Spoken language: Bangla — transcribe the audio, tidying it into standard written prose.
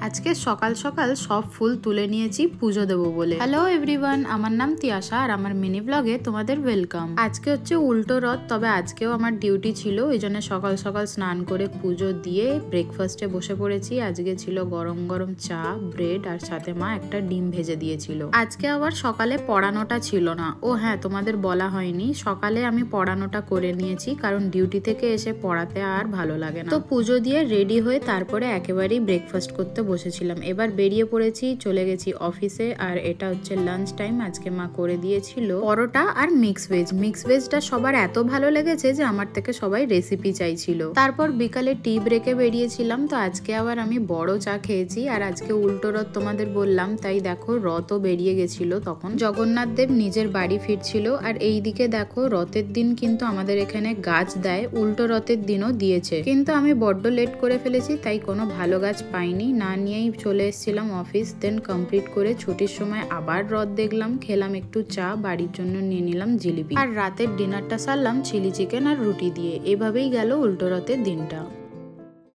আজকে সকাল সকাল সব ফুল তুলে নিয়েছি পুজো দেবো বলে। হ্যালো এভরিওয়ান, আমার নাম তিয়াশা আর আমার মিনি ব্লগে তোমাদের ওয়েলকাম। আজকে হচ্ছে উল্টো রথ, তবে আজকেও আমার ডিউটি ছিল, এই জন্য সকাল সকাল স্নান করে পুজো দিয়ে ব্রেকফাস্টে বসে পড়েছি। আজকে ছিল গরম গরম চা, ব্রেড আর সাথে মা একটা ডিম ভেজে দিয়েছিল। আজকে আবার সকালে পড়ানোটা ছিল না। ও হ্যাঁ, তোমাদের বলা হয়নি, সকালে আমি পড়ানোটা করে নিয়েছি, কারণ ডিউটি থেকে এসে পড়াতে আর ভালো লাগে না। তো পুজো দিয়ে রেডি হয়ে তারপরে একেবারেই ব্রেকফাস্ট করতে বসেছিলাম। এবার বেরিয়ে পড়েছি, চলে গেছি অফিসে। আর এটা হচ্ছে লাঞ্চ টাইম। আজকে মা করে দিয়েছিল পরোটা আর মিক্স ভেজ। মিক্স ভেজটা সবার এত ভালো লেগেছে যে আমার থেকে সবাই রেসিপি চাইছিল। তারপর বিকালে টি ব্রেকে বেরিয়েছিলাম। তো আজকে আবার আমি বড় চা খেয়েছি। আর আজকে উল্টো রথ তোমাদের বললাম, তাই দেখো রথও বেরিয়ে গেছিল। তখন জগন্নাথ দেব নিজের বাড়ি ফিরছিল। আর এই দিকে দেখো রথের দিন কিন্তু আমাদের এখানে গাছ দেয়, উল্টো রথের দিনও দিয়েছে, কিন্তু আমি বড্ড লেট করে ফেলেছি, তাই কোনো ভালো গাছ পাইনি, না নিয়েই চলে এসেছিলাম অফিস। দেন কমপ্লিট করে ছুটির সময় আবার রথ দেখলাম, খেলাম একটু চা, বাড়ির জন্য নিয়ে নিলাম জিলিপি। আর রাতের ডিনারটা সারলাম চিলি চিকেন আর রুটি দিয়ে। এভাবেই গেল উল্টো রথের দিনটা।